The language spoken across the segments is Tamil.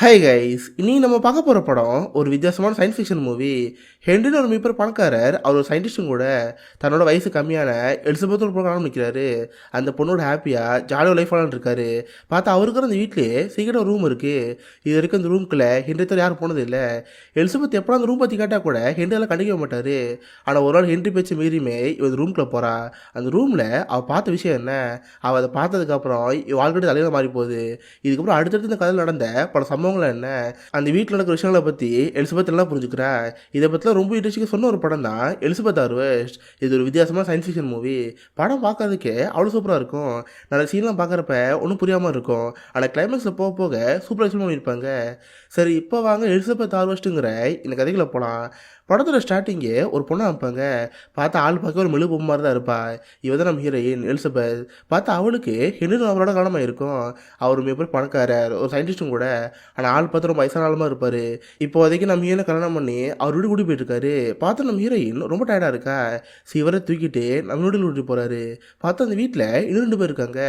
ஹாய் கைஸ், இன்னைக்கு நம்ம பார்க்க போகிற படம் ஒரு வித்தியாசமான சயின்ஸ் ஃபிக்ஷன் மூவி. ஹென்ரின்னு ஒரு மீப்பர் பணக்காரர், அவர் ஒரு சயின்டிஸ்டும் கூட தன்னோட வயசு கம்மியான எலிசபெத் ஒரு பொண்ணு நிற்கிறாரு. அந்த பொண்ணோட ஹாப்பியாக ஜாலியாக லைஃப் வாழான்னு இருக்காரு. பார்த்தா அவருக்கு அந்த வீட்லேயே சீக்கிரம் ரூம் இருக்குது. இது வரைக்கும் அந்த ரூம்குள்ளே ஹென்றி தவிர யாரும் போனது இல்லை. எலிசபெத் எப்போ அந்த ரூம் பற்றி கேட்டால் கூட ஹென்ரியெல்லாம் கண்டிக்க மாட்டார். ஆனால் ஒரு நாள் ஹென்றி பேச்சு மீறியுமே இவன் ரூம்குள்ளே போகிறா. அந்த ரூமில் அவள் பார்த்த விஷயம் என்ன, அவள் அதை பார்த்ததுக்கப்புறம் வாழ்க்கை தலையில் மாறி போகுது. இதுக்கப்புறம் அடுத்தடுத்து இந்த கதையில் நடந்த பல சம்பவங்கள் என்ன, அந்த வீட்டில் நடக்கிற விஷயங்களை பற்றி எலிசபெத் எல்லாம் புரிஞ்சுக்கிறா. இதை பற்றிலாம் ரொம்ப இன்ட்ரெஸ்டிங்காக சொன்ன ஒரு படம் தான் எலிசபெத் ஆர்வெஸ்ட். இது ஒரு வித்தியாசமான சயின்ஸ் ஃபிக்ஷன் மூவி. படம் பார்க்கறதுக்கே அவ்வளோ சூப்பராக இருக்கும். நல்ல சீன்லாம் பார்க்குறப்ப ஒன்றும் புரியாமல் இருக்கும். ஆனால் கிளைமேக்ஸில் போக போக சூப்பராக எக்ஸ்பிளைன் பண்ணியிருப்பாங்க. சரி, இப்போ வாங்க எலிசபெத் ஆர்வெஸ்ட்டுங்கிற இந்த கதைகளை போகலாம். படத்தோட ஸ்டார்டிங்கே ஒரு பொண்ணை அமைப்பாங்க. பார்த்தா ஆள் பார்க்க ஒரு மெழு பொம்மை மாதிரி தான் இருப்பா. இவ தான் நம்ம ஹீரோயின் எலிசபெத். பார்த்தா அவளுக்கு ஹென்ரி அவரோட காலமாக இருக்கும். அவர் மிகப்பெரிய பணக்காரர், ஒரு சயின்டிஸ்டும் கூட. ஆனால் ஆள் பார்த்து ரொம்ப வயசான ஆளுமா இருப்பார். இப்போதைக்கு நம்ம ஹீரோனை கல்யாணம் பண்ணி அவர் வீடு கூட்டி போயிட்டுருக்காரு. பார்த்தா நம்ம ஹீரோயின் ரொம்ப டயர்டாக இருக்கா. இவரை தூக்கிட்டு நம்ம வீட்டில் கூட்டி போகிறாரு. பார்த்தா அந்த வீட்டில் இன்னும் 2 பேர் இருக்காங்க.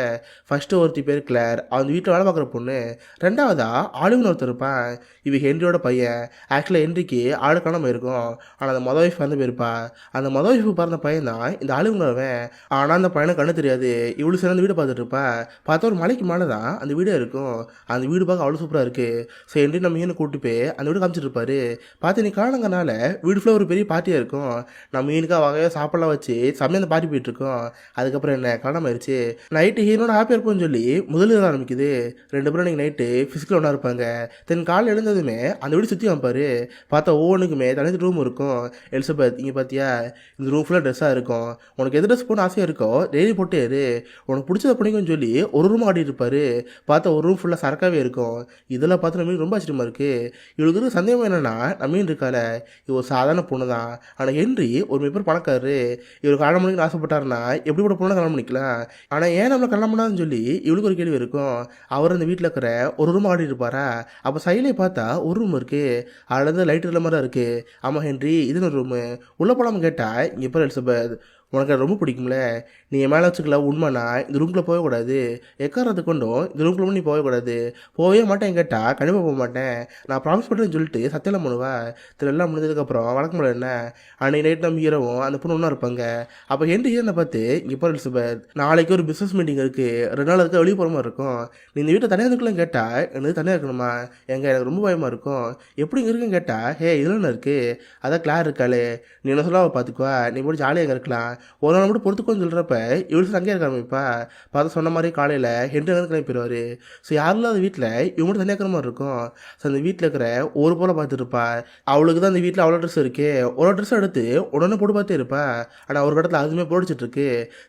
ஃபஸ்ட்டு ஒருத்தி பேர் கிளார், அந்த வீட்டில் வேலை பார்க்குற பொண்ணு. ரெண்டாவதா ஆளுவன் ஒருத்தர் இருப்பான். இவ ஹென்ரியோட பையன். ஆக்சுவலாக ஹென்ரிக்கு ஆளு காணாமல் இருக்கும். ஆனால் அந்த மொதல் ஒய்ஃப் வந்து போயிருப்பா. அந்த மொதல் ஒய்ஃபு பிறந்த பையன் தான் இந்த ஆளுங்கிறவன். ஆனால் அந்த பையனுக்கு கண்ணு தெரியாது. இவ்வளோ சேர்ந்து வீடை பார்த்துட்டு இருப்பா. பார்த்தா ஒரு மலைக்கு மேலே தான் அந்த வீடே இருக்கும். அந்த வீடு பார்க்க அவ்வளோ சூப்பராக இருக்குது. ஸோ என்று நம்ம மீனை கூப்பிட்டு போய் அந்த வீடு காமிச்சிட்டு இருப்பாரு. பார்த்து நீ காலங்கனால வீடு ஃபுல்லாக ஒரு பெரிய பார்ட்டியாக இருக்கும். நம்ம மீனுக்காக வகையாக சாப்பாடெலாம் வச்சு செம்மையாக அந்த பார்ட்டி போயிட்டுருக்கோம். அதுக்கப்புறம் என்ன கல்யாணம் ஆயிடுச்சு. நைட்டு ஹீரோட ஹாப்பியாக இருப்போம்னு சொல்லி முதலில் ஆரம்பிக்குது. 2 பேரும் நீங்கள் நைட்டு ஃபிசிக்கல் ஒன்றா இருப்பாங்க. தென் காலையில் எழுந்ததுமே அந்த வீடு சுற்றி வைப்பார். பார்த்தா ஒவ்வொன்றுக்குமே தனி ரூம் இருக்கும். எலிசபெத், இங்கே பார்த்தியா, இந்த ரூம் ஃபுல்லாக ட்ரெஸ்ஸாக இருக்கும். உனக்கு எது ட்ரெஸ் போன ஆசையாக இருக்கோ டெய்லி போட்டே இரு. உனக்கு பிடிச்சத பண்ணிக்கன்னு சொல்லி ஒரு ரூம் ஆடிட்டு இருப்பாரு. பார்த்தா ஒரு ரூம் ஃபுல்லாக சரக்காகவே இருக்கும். இதெல்லாம் பார்த்து நம்ம ரொம்ப ஆச்சரியமாக இருக்குது. இவளுக்கு இருக்க சந்தேகம் என்னென்னா, நம்ம மீன் இருக்கால, இவ ஒரு சாதாரண பொண்ணு தான். ஆனால் ஹென்றி ஒரு மிகப்பெரிய பணக்காரரு. இவர் கல்யாணம் பண்ணிக்கணும்னு ஆசைப்பட்டாருன்னா எப்படிப்பட்ட பொண்ணை கல்யாணம் பண்ணிக்கலாம். ஆனால் ஏன் நம்மளை கல்யாணம் பண்ணாதுன்னு சொல்லி இவளுக்கு ஒரு கேள்வி இருக்கும். அவர் அந்த வீட்டில் இருக்கிற ஒரு ரூம் ஆடிட்டு இருப்பாரா. அப்போ சைடில் பார்த்தா ஒரு ரூம் இருக்குது. அதில் இருந்து லைட் இல்லாம மாதிரி தான் இருக்குது. ஆமாம் ஹென்றி, இதுன்னு ஒரு ரூமு. உள்ளே போகலாமல் கேட்டால் இங்கே இப்போ எலிசபெத், உனக்கு அது ரொம்ப பிடிக்கும்ல, நீ என் மேலே வச்சுக்கல, உண்மைனா இந்த ரூம்குள்ளே போகக்கூடாது. எக்காரத்து கொண்டும் இந்த ரூம்குள்ளே நீ போகக்கூடாது. போகவே மாட்டேன் கேட்டால் கண்டிப்பாக போக மாட்டேன், நான் ப்ராமிஸ் பண்ணுறேன்னு சொல்லிட்டு சத்தியெல்லாம் பண்ணுவேன். திரும்ப முடிஞ்சதுக்கப்புறம் வழக்க முடியல என்ன. அன்றைக்கி நைட் நம்ம ஹீரோவும் அந்த பொண்ணு ஒன்றா இருப்பாங்க. அப்போ ஹென்றி ஹீரோனை பார்த்து, இங்கே இப்போ எலிசபெத், நாளைக்கு ஒரு பிஸ்னஸ் மீட்டிங் இருக்குது, 2 நாள் அதுக்கு வெளியே போகிற மாதிரி இருக்கும். நீ இந்த வீட்டை தனியாக இருக்கலாம் கேட்டால் எனக்கு தனியாக இருக்கணுமா, எனக்கு ரொம்ப பயமாக இருக்கும். எப்படி இங்கே இருக்குன்னு கேட்டால், ஹே இதில் என்ன இருக்குது, அதான் கிளார் இருக்காளே, நீ என்ன சொல்ல அவள் பார்த்துக்குவா, நீ போட்டு ஜாலியாக இருக்கலாம், ஒரு நாள் மட்டும் பொறுத்துக்கோன்னு சொல்கிறப்ப இவಳು அங்கேயே இருக்க ஆரம்பிப்பா. பார்த்து சொன்ன மாதிரி காலையில் ஹென்றி வந்து கிளம்பிடுவார். ஸோ யாரும் இல்லாத வீட்டில் இவங்க தனியாக இருக்கிற மாதிரி இருக்கும். ஸோ அந்த வீட்டில் இருக்கிற ஒரு போல பார்த்துட்டு இருப்பா. அவளுக்கு தான் அந்த வீட்டில் அவ்வளோ ட்ரெஸ் இருக்கு. ஒரு ட்ரெஸ் எடுத்து உடனே போட்டு பார்த்தே இருப்பா. ஆனால் ஒரு இடத்துல அதுவுமே போடிச்சிட்டு இருக்கு.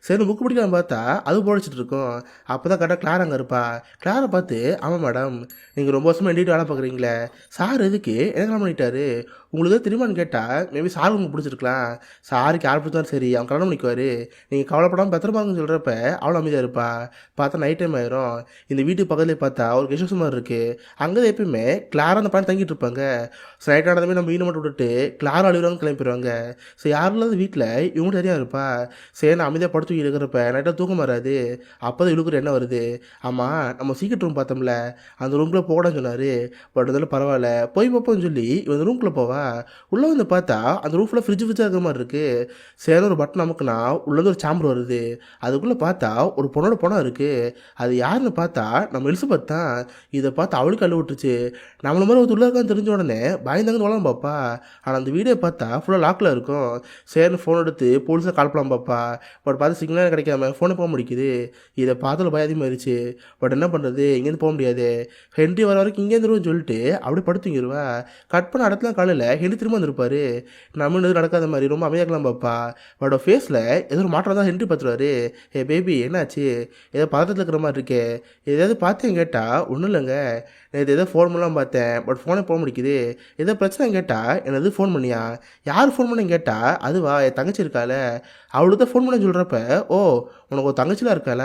சரி புக்கு பிடிக்கலாம் பார்த்தா அது போடிச்சிட்டு இருக்கும். அப்போ தான் கரெக்டாக கிளார் அங்கே இருப்பா. கிளாரை பார்த்து, ஆமாம் மேடம், நீங்கள் ரொம்ப வருஷமாக எண்டிட்டு வேலை பார்க்குறீங்களே, சார் எதுக்கு என்ன கல்யாணம் பண்ணிட்டாரு, உங்களுக்கு தெரியுமான்னு கேட்டால், மேபி சார் உங்களுக்கு பிடிச்சிருக்கலாம், சாருக்கு யார் பிடிச்சாலும் சரி அவன் கல்யாணம் பண்ணிக்குவார், நீங்கள் கவலைப்படாமல் பத்திரமாங்கன்னு சொல்கிறப்ப அவ்வளோ அமைதியாக இருப்பா. பார்த்தா நைட் டைம் ஆயிரும். இந்த வீட்டுக்கு பக்கத்துலேயே பார்த்தா ஒரு கெஸ்ட் மாதிரி இருக்குது. அங்கே தான் எப்பயுமே கிளாராக அந்த பையன் தங்கிட்டு இருப்பாங்க. ஸோ நைட் ஆனதுமே நம்ம வீணை மட்டும் விட்டுட்டு கிளார் அழுகிறாங்க கிளம்பிடுவாங்க. ஸோ யாரும் இல்லாத வீட்டில் இவங்க சரியாக இருப்பா. சரி நான் அமைதியாக படுத்து இருக்கிறப்ப நைட்டாக தூக்கம் வராது. அப்போ தான் இழுக்கிற என்ன வருது, ஆமாம் நம்ம சீக்கிரம் ரூம் பார்த்தோம்ல, அந்த ரூம்குள்ளே போகணும்னு சொன்னார். பட் இருந்தாலும் பரவாயில்ல போய் பார்ப்போம்னு சொல்லி இவன் ரூம்குள்ளே போவா. உள்ளே வந்து பார்த்தா அந்த ரூம் ஃபுல்லாக ஃப்ரிட்ஜ் இருக்கிற மாதிரி இருக்குது. சரி ஒரு பட்டன் நமக்குனா உள்ளது ஒரு சாம்பர் வருது. அதுக்குள்ளே பார்த்தா ஒரு பொண்ணோட பணம் இருக்குது. அது யாருன்னு பார்த்தா நம்ம எலிசபெத் தான். இதை பார்த்து அவளுக்கு அள்ளு விட்டுருச்சு. நம்மள மாதிரி ஒரு உள்ள இருக்கான்னு தெரிஞ்ச உடனே பயந்தாங்கன்னு வளரும் பாப்பா. ஆனால் அந்த வீடியோ பார்த்தா ஃபுல்லாக லாக்கில் இருக்கும். சரின்னு ஃபோன் எடுத்து போலீஸை கால் பண்ணலாம் பாப்பா. பட் பார்த்து சிக்னல் கிடைக்காம ஃபோனை போக முடிக்குது. இதை பார்த்துல பயம் அதிகமாகிருச்சு. பட் என்ன பண்ணுறது, இங்கேருந்து போக முடியாது. ஹென்றி வர வரைக்கும் இங்கேருந்து வருவோம்னு சொல்லிட்டு அப்படியே படுத்துங்கிடுவா. கட் பண்ண இடத்துல காலையில் ஹென்றி திரும்ப வந்துருப்பார். நம்ம எதுவும் நடக்காத மாதிரி ரொம்ப அமைதியாக்கலாம் பாப்பா. பட் ஃபேஸில் ஏதோ ஒரு மாற்றம் தான் ஹென்றி பார்த்துருவாரு. ஏ பேபி என்னாச்சு, ஏதோ பதட்டத்தில் இருக்கிற மாதிரி இருக்கே, எதாவது பார்த்தேன் கேட்டால் ஒன்றும் இல்லைங்க, நேற்று ஏதோ ஃபோன் பண்ணலாம் பார்த்தேன், பட் ஃபோனே போக முடிக்குது. ஏதோ பிரச்சனை கேட்டால் என்னது ஃபோன் பண்ணியா, யார் ஃபோன் பண்ணி கேட்டால் அதுவா என் தங்கச்சி இருக்கால, அவளுக்கு தான் ஃபோன் பண்ண சொல்கிறப்ப, ஓ உனக்கு ஒரு தங்கச்சிலாம் இருக்கால,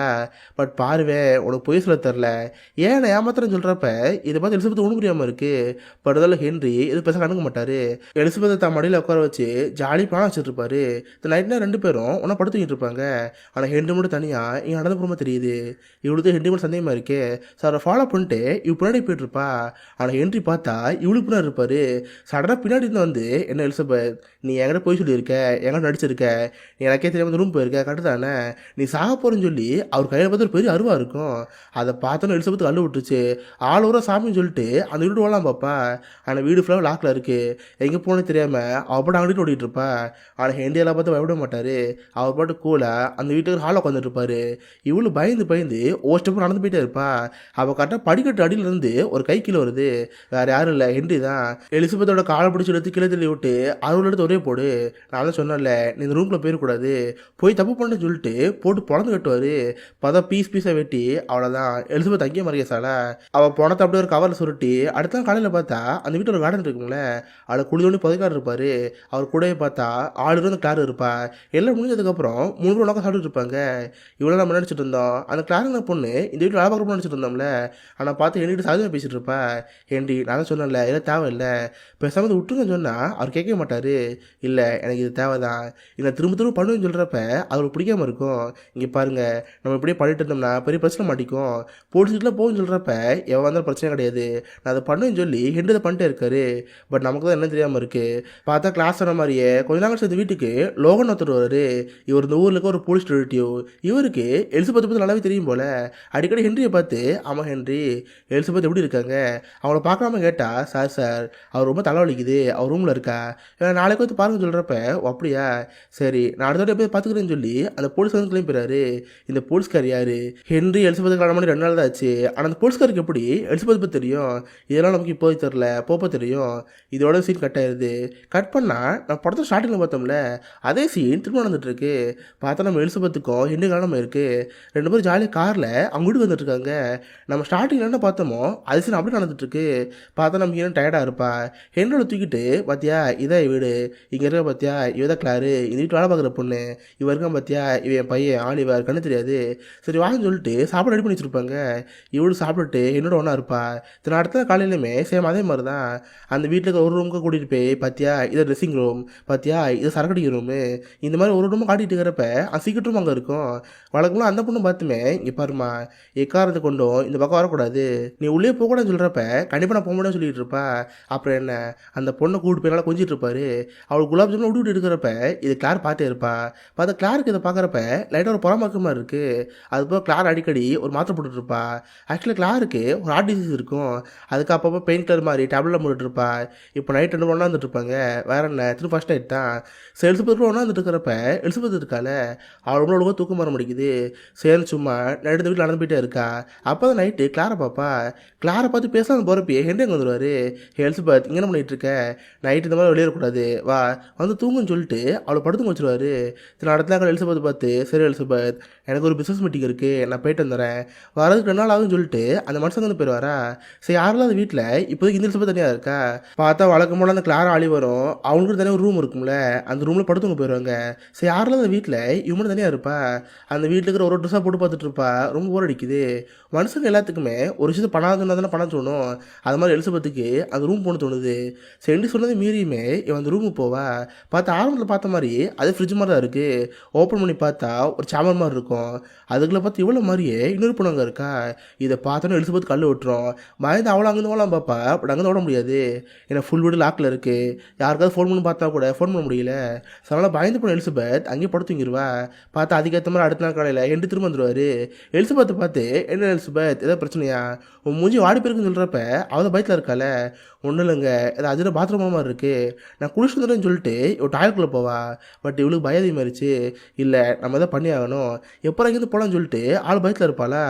பட் பாருவேன் உனக்கு பொய் சொல்ல தெரில, ஏன் நான் ஏமாத்திரம் சொல்கிறப்ப இதை பார்த்து எலிசபெத் ஒன்றும் புரியாமல் இருக்குது. பட் அதில் ஹென்றி இது பேச கண்டுக்க மாட்டார். எலிசபெத்தை தான் மடியில் உட்கார வச்சு ஜாலி பிளான் வச்சுட்டு இருப்பாரு. இந்த நைட்னா 2 பேரும் ஒன்றா படுத்துக்கிட்டு இருப்பாங்க. ஆனால் ஹென்றி மட்டும் தனியாக இங்கே நடந்த புறமா தெரியுது. இவளுக்கு ஹென்றி மட்டும் சந்தேகமாக இருக்கு. ஸோ அதை ஃபாலோ பண்ணிட்டு இவ பின்னாடி போயிட்டு இருப்பா. ஆனால் ஹென்றி பார்த்தா இவளுக்கு பின்னாடி இருப்பார். சடனாக பின்னாடி இருந்து வந்து, என்ன எலிசபெத் நீ என்கிட்ட போய் சொல்லியிருக்க, என்கிட்ட நடிச்சிருக்க, நீ எனக்கே தெரியாமல் ரூம் போயிருக்க, கரெக்டு தானே, நீ சாக போகிறேன்னு சொல்லி அவர் கையில் பார்த்து ஒரு பெரிய அருவா இருக்கும். அதை பார்த்தோன்னு எலிசபெத் அள்ளு விட்டுருச்சு. ஆள் ஊரா சாமின்னு சொல்லிட்டு அந்த வீடு ஓடலாம் பாப்பா. ஆனால் வீடு ஃபுல்லாக லாக்கில் இருக்குது. எங்கே போனே தெரியாமல் அவள் பாட்டு அங்கிட்டு ஓடிட்டு இருப்பா. ஆனால் ஹெண்டியெல்லாம் பார்த்து பயப்பட மாட்டார். அவர் பாட்டு கூலாக அந்த வீட்டுக்கு ஹாலில் உட்காந்துட்டு இருப்பார். இவ்வளோ பயந்து பயந்து ஒரு ஸ்டெப்பு நடந்து போயிட்டே இருப்பா. அவள் கரெக்டாக படிக்கட்டு அடியிலேருந்து ஒரு கை கீழே வருது. வேறு யாரும் இல்லை, ஹென்றி தான். எலிசபெத்தோட காலை பிடிச்சி எடுத்து கீழே தள்ளி விட்டு அறுவல் எடுத்து ஒரே போடு, நான் தான் சொன்னேன்ல நீ இந்த ரூமில் போயிடக்கூடாது, போய் தப்பு பண்ணு சொல்லிட்டு போட்டு பொழந்து கட்டுவார். பார்த்தா பீஸ் பீஸாக வெட்டி அவ்வளோதான். எலிசபெத் அங்கேயே மறையசால அவள் பணத்தை அப்படியே ஒரு கவரில் சுருட்டி அடுத்த நாள் காலையில் பார்த்தா அந்த வீட்டில் ஒரு கார்டன் இருக்குங்களே, அதில் குளிதோண்டி புதைக்காடு இருப்பார். அவர் கூடவே பார்த்தா ஆளு வந்து கிளார் இருப்பா. எல்லாம் முடிஞ்சதுக்கப்புறம் 3 பேர் உனக்கு சாப்பிட்டு இருப்பாங்க. இவ்வளோ நம்ம நினச்சிட்டு இருந்தோம், அந்த கிளாருங்கிற பொண்ணு இந்த வீட்டில் வேலை பார்க்கணும்னு நினச்சிட்டு இருந்தோம்ல, ஆனால் பார்த்து என்கிட்ட சாதனை பேசிகிட்டு இருப்பா. ஹென்றி நான் தான் சொன்னேன்ல இதெல்லாம் தேவையில்லை, பேசாமல் இதை விட்டுருங்கன்னு சொன்னால் அவர் கேட்கவே மாட்டார். இல்லை எனக்கு இது தேவை தான், இதை திரும்ப திரும்ப பண்ணுவேன்னு சொல்கிறப்ப அவருக்கு பிடிக்காமல் இருக்கும். இங்கே பாருங்கள் நம்ம இப்படியே பண்ணிட்டு இருந்தோம்னா பெரிய பிரச்சனை மாட்டிக்கும், போலீஸ்கிட்டலாம் போகுன்னு சொல்கிறப்ப எவன் வந்தாலும் பிரச்சனை கிடையாது, நான் அதை பண்ணுவேன்னு சொல்லி ஹென்றி அதை பண்ணிட்டே இருக்காரு. பட் நமக்கு தான் என்ன தெரியாமல் இருக்குது. பார்த்தா கிளாஸ் சொன்ன மாதிரியே கொஞ்ச நாள் சேர்ந்து வீட்டுக்கு லோகன் ஒருத்தர் வருவார். இவர் இந்த ஊரில் இருக்க ஒரு போலீஸ் டிடெக்டிவ். இவருக்கு எலிசபெத் பற்றி நல்லாவே தெரியும் போல். அடிக்கடி ஹென்ரியை பார்த்து, ஆமாம் ஹென்றி எலிசபெத் எப்படி இருக்காங்க, அவங்கள பார்க்காம கேட்டால், சார் சார் அவர் ரொம்ப தலைவலிக்குது, அவர் ரூமில் இருக்கா, நாளைக்கு வந்து பாருங்க சொல்கிறப்ப, அப்படியா சரி நான் அடுத்த போய் பார்த்துக்கிறேன்னு சொல்லி அந்த போலீஸ் வந்து கிளம்பி போயிறாரு. இந்த போலீஸ்கார் யார், ஹென்றி எலிசபெத் கல்யாணம் பண்ணி 2 நாள் தான் ஆச்சு. ஆனால் அந்த போலீஸ்காருக்கு எப்படி எலிசபெத் பற்றி தெரியும், இதெல்லாம் நமக்கு இப்போ தெரில, போப்போ தெரியும். இதோட சீன் கட் ஆயிடுது. கட் பண்ணால் நம்ம படத்தை ஸ்டார்டிங்கில் பார்த்தோம்ல அதே சீன் திரும்ப நடந்துட்டு இருக்கு. பார்த்தா நம்ம எலிசபெத்துக்கும் ஹென்றி கல்யாணம் இருக்குது. 2 பேரும் ஜாலியாக காரில் அவங்க வீட்டுக்கு வந்துட்டு இருக்காங்க. நம்ம ஸ்டார்டிங்கில் என்ன பார்த்தோமோ அது சீன் அப்படியே நடந்துட்டுருக்கு. பார்த்தா நம்ம ஹீரோன் டயர்டாக இருப்பா. ஹென்றோட தூக்கிட்டு, பார்த்தியா இதான் வீடு, இங்கே இருக்க பார்த்தியா இவ தான் கிளாரு, இந்த வீட்டு வேலை பார்க்குற பொண்ணு, இவ இருக்கான் பார்த்தியா இவன் என் பையன் ஆலிவர், கண்ணு தெரியாது, சரி வாங்கன்னு சொல்லிட்டு சாப்பாடு ரெடி பண்ணி வச்சுருப்பாங்க. இவಳು சாப்பிட்டுட்டு என்னோட ஒன்றா இருப்பா. தின அடுத்த காலையிலுமே சேம் அதே மாதிரி தான். அந்த வீட்டில் ஒரு ரூமுக்கு கூட்டிகிட்டு போய், பார்த்தியா இதை ட்ரெஸ்ஸிங் ரூம், பார்த்தியா இது சரக்கடிக்க ரூமு, இந்த மாதிரி ஒரு ரூமை காட்டிகிட்டு இருக்கிறப்ப அந்த சீக்கிரம் ரூம் அங்கே இருக்கும். வழக்கமாக அந்த பொண்ணு பார்த்துமே, இங்கே பாருமா எக்காரத்தை கொண்டும் இந்த பக்கம் வரக்கூடாது, நீ உள்ளே போகக்கூடாதுன்னு சொல்கிறப்ப கண்டிப்பாக நான் போக முடியாது சொல்லிட்டு இருப்பா. அப்புறம் என்ன அந்த பொண்ணை கூப்பிட்டு போய் நல்லா கொஞ்சிட்டு இருப்பாரு. அவள் குலாப் ஜாமுன் விட்டு இருக்கிறப்ப இது கிளார் பார்த்தே இருப்பா. பார்த்தா கிளாருக்கு இதை பார்க்குறப்ப லைட்டாக ஒரு புறமாக்க மாதிரி இருக்குது. அதுபோல் கிளார் அடிக்கடி ஒரு மாத்திரை போட்டுட்டு இருப்பா. ஆக்சுவலாக கிளாருக்கு ஒரு ஹார்ட் டிசீஸ் இருக்கும். அதுக்கு அப்பப்போ பெயின் கில்லர் மாதிரி டேப்லெட் போட்டுட்டு இருப்பா. இப்போ நைட் 2 ஒன்றா வந்துட்டு இருப்பாங்க. வேற என்ன திரும்ப ஃபஸ்ட் நைட் தான். ஸோ எலிசபெத் ஒன்றா வந்துட்டு இருக்கிறப்ப எலிசபெத் இருக்கால அவள் ரொம்ப தூக்கம் வர முடிக்குது. சரி சும்மா நைட்டு வீட்டில் நடந்து போயிட்டே இருக்கா. அப்போ தான் நைட்டு கிளாரை பார்ப்பா. கிளாரை பார்த்து பேசலாம் போகிறப்பே ஹென்றி அங்கே வந்துடுவார். எலிசபெத் இங்கே என்ன பண்ணிகிட்டு இருக்க, நைட்டு இந்த மாதிரி வெளியேறக்கூடாது வா வந்து தூங்குன்னு சொல்லிட்டு அவளை படுத்து வச்சுருவார். சில இடத்துல எலிசபெத் பார்த்து, சரி எலிசபெத் எனக்கு ஒரு பிஸ்னஸ் மீட்டிங் இருக்குது நான் போயிட்டு வந்துடுறேன், வரதுக்கு 2 நாள் ஆகுதுன்னு சொல்லிட்டு அந்த மனுஷன் வந்து போயிடுவாரா. சரி யாரெல்லாம் அந்த வீட்டில் இப்போதைக்கு இந்த எலிசபெத் தனியாக இருக்கா. பார்த்தா வழக்கம் போல அந்த கிளாரா ஆளி வரும். அவங்களுக்கு தனியாக ஒரு ரூம் இருக்கும்ல, அந்த ரூமில் படுத்துங்க போயிடுவாங்க. சரி யாரெல்லாம் அந்த வீட்டில் இவங்க தனியாக இருப்பா. அந்த வீட்டில் இருக்கிற ஒரு ட்ரெஸ்ஸாக போட்டு பார்த்துட்டு இருப்பா. ரொம்ப போர் அடிக்குது. மனுஷங்க எல்லாத்துக்குமே ஒரு விஷயத்தை பண்ணாதுன்னா தானே பண்ண தோணும். அது மாதிரி எலிசபெத்துக்கு அந்த ரூம் போன தோணுது. சரி சொன்னது மீறியுமே இவன் அந்த ரூமுக்கு போவா. பார்த்தா ஆரம்பத்தில் பார்த்த மாதிரி அது ஃப்ரிட்ஜ் மாதிரி தான் இருக்குது. ஓப்பன் பண்ணி பார்த்தா ஒரு சாமர் மாதிரி இருக்கும். அதுக்குள்ளே பார்த்து இவ்வளோ மாதிரியே இன்னொரு பொண்ணு அங்கே இருக்கா. இதை பார்த்தோன்னே எலிசபெத் கல் விட்டுரும். பயந்து அவளை அங்கேருந்து ஓடலாம் பார்ப்பா. பட் அங்கே ஓட முடியாது, ஏன்னா ஃபுல் வீடு லாக்கில் இருக்குது. யாருக்காவது ஃபோன் பண்ணி பார்த்தா கூட ஃபோன் பண்ண முடியல. ஸோ அதனால் பயந்து போன எலிசபெத் அங்கேயே படுத்துங்கிடுவா. பார்த்தா அதுக்கேற்ற மாதிரி அடுத்த நாள் காலையில் ஹென்றி திரும்ப வந்துடுவார். எலிசபெத்தை பார்த்து, என்ன எலிசபெத் ஏதாவது பிரச்சனையா, உன் மூஞ்சி வாடி போயிருக்குன்னு சொல்கிறப்ப அவள் பயத்தில் இருக்கால. ஒன்றும் இல்லைங்க, அது அதில் பாத்ரூம் மாதிரி இருக்குது, நான் குளிச்சு வந்துடுறேன்னு சொல்லிட்டு இவள் டாய்லெட்டுக்குள்ளே போவா. பட் இவளுக்கு பயம் அதிகமாகிருச்சு. இல்லை நம்ம எதாவது பண்ணி ஆகணும், எப்போ இங்கேருந்து போகலான்னு சொல்லிட்டு ஆள் பயத்தில் இருப்பாளா.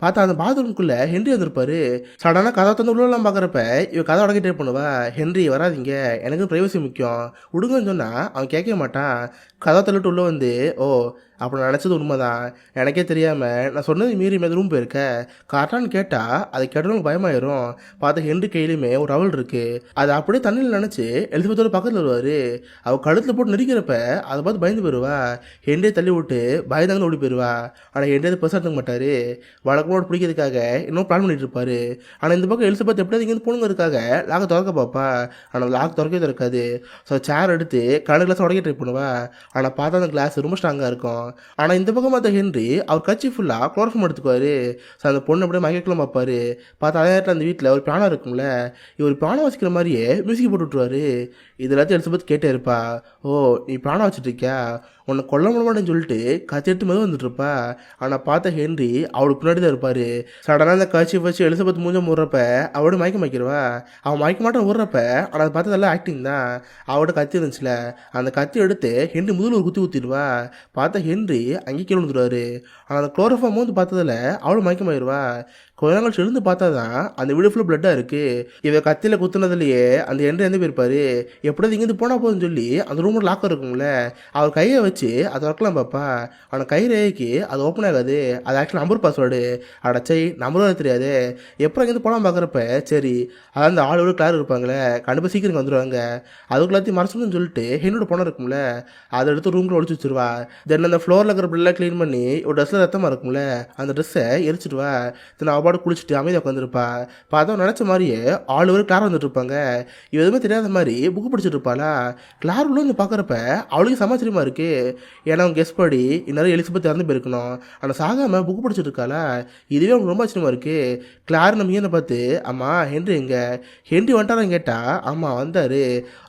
பார்த்தா அந்த பாத்ரூம்குள்ளே ஹென்றி வந்திருப்பாரு. சடனாக கதை தந்து உள்ளலாம் பார்க்குறப்ப இவள் கதை உடக்கிட்டே பண்ணுவா. ஹென்றி வராதிங்க, எனக்கு ப்ரைவசி முக்கியம் விடுங்கன்னு சொன்னால் அவன் கேட்க மாட்டான். கதை தள்ளிட்டு உள்ளே வந்து, ஓ அப்போ நான் நினச்சது உண்மைதான், எனக்கே தெரியாமல் நான் சொன்னது மீறி மேலே ரூம் போயிருக்க கரெக்டானு கேட்டால் அதை கேட்டவங்களுக்கு பயமாயிரும். பார்த்து ஹென்றி கையிலுமே ஒரு அவள் இருக்குது. அதை அப்படியே தண்ணியில் நினச்சி எலிசபெத்தோட பக்கத்தில் வருவார். அவள் கழுத்தில் போட்டு நெரிக்கிறப்ப அதை பார்த்து பயந்து போயிடுவா. ஹென்ரியை தள்ளி விட்டு பயந்தாங்கன்னு ஓடி போயிடுவா. ஆனால் ஹென்றி அதை பெருசாக எடுத்துக்க மாட்டார். வழக்கமோடு பிடிக்கிறதுக்காக இன்னும் பிளான் பண்ணிட்டு இருப்பாரு. ஆனால் இந்த பக்கம் எலிசபெத் எப்படியாவது இங்கேருந்து போனுங்கிறதுக்காக லாக்கை திறக்க பார்ப்பா. ஆனால் லாக் திறக்கவே திறக்காது. ஸோ சேர் எடுத்து கலர் கிளாஸ் உடைக்க ட்ரை பண்ணுவா. ஆனால் பார்த்தா அந்த கிளாஸ் ரொம்ப ஸ்ட்ராங்காக இருக்கும். ஆனால் இந்த பக்கம் பார்த்த ஹென்றி அவர் கட்சி ஃபுல்லாக குளோரோஃபார்ம் எடுத்துக்குவார். ஸோ அந்த பொண்ணு அப்படியே மயக்கலாம் பார்ப்பாரு. பார்த்தா அதே நேரத்தில் அந்த வீட்டில் ஒரு பியானோ இருக்கும்ல, இவர் பியானோ வச்சுக்கிற மாதிரியே மியூசிக் போட்டு விட்டுருவாரு. இது எல்லாத்தையும் எலிசபெத் கேட்டே இருப்பா. ஓ, நீ பியானோ வச்சுட்டு இருக்கியா, உன்னை கொல்ல முடியுமான்னு சொல்லிட்டு கத்தி எடுத்து மெதுவாக வந்துட்டு இருப்பா. ஆனால் பார்த்த ஹென்றி அவளுக்கு பின்னாடி தான் இருப்பார். சடனாக அந்த காட்சி வச்சு எலிசபெத் மூஞ்ச முடுறப்ப அவட மயக்க வைக்கிறவா. அவன் மயக்க மாட்டான் விடுறப்ப. ஆனால் அதை பார்த்ததெல்லாம் ஆக்டிங் தான். அவட கத்தி இருந்துச்சுல, அந்த கத்தி எடுத்து ஹென்றி முதல்ல ஒரு குத்தி ஊற்றிடுவா. பார்த்த ஹென்றி அங்கேயே கீழே விழுந்துருவாரு. ஆனால் அந்த குளோரோஃபார்ம் வந்து பார்த்ததில் அவளும் மயக்கமாயிருவா. கொஞ்ச நாள் எழுந்து பார்த்தா தான் அந்த வீடு ஃபுல்லாக பிளட்டாக இருக்குது. இவ கத்தியில் குத்துனதுலையே அந்த ஹென்றி எந்த போயிருப்பாரு. எப்படியாவது இங்கேருந்து போனால் போதுன்னு சொல்லி அந்த ரூமில் லாக்கர் இருக்கும்ல, அவர் கையை வச்சு அதை ஒர்க்கலாம் பார்ப்பா. ஆனால் கை ரேகைக்கு அது ஓப்பன் ஆகாது. அது ஆக்சுவலாக நம்பர் பாஸ்வேர்டு. அடச்சை நம்பர் வர தெரியாது. எப்போ இங்கேருந்து போனால் பார்க்குறப்ப சரி அதான் அந்த ஆளோட கிளார் இருப்பாங்களே, கண்டிப்பாக சீக்கிரம் வந்துடுவாங்க, அதுக்கு எல்லாத்தையும் மறைச்சணும்னு சொல்லிட்டு ஹென்னோட பணம் இருக்கும்ல, அதை எடுத்து ரூமில் ஒழிச்சு வச்சுருவா. தென் அந்த ஃப்ளோரில் இருக்கிற பிள்ளைலாம் க்ளீன் பண்ணி ஒரு ட்ரெஸ்ஸில் ரத்தமாக இருக்கும்ல, அந்த ட்ரெஸ்ஸை எரிச்சிடுவா. தென் பாடு குளிச்சுட்டு அமைதியாக உட்காந்துருப்பா. பார்த்தா நினச்ச மாதிரியே ஆள் ஒரு கிளார் வந்துட்டு இருப்பாங்க. இவ எதுவுமே தெரியாத மாதிரி புக்கு படிச்சுட்டு இருப்பாளா. கிளார் உள்ள வந்து பார்க்குறப்ப அவளுக்கு சமாச்சரியமாக இருக்கு. ஏன்னா அவங்க கெஸ் படி இந்நேரம் எலிசபெத் இறந்து போயிருக்கணும். ஆனால் சாகாமல் புக்கு படிச்சுட்டு இருக்காளா. இதுவே அவங்களுக்கு ரொம்ப ஆச்சரியமாக இருக்கு. கிளார் நம்ம ஏன்னு பார்த்து, அம்மா ஹென்றி எங்க, ஹென்றி வந்துட்டாரான்னு கேட்டால் ஆமாம் வந்தார்,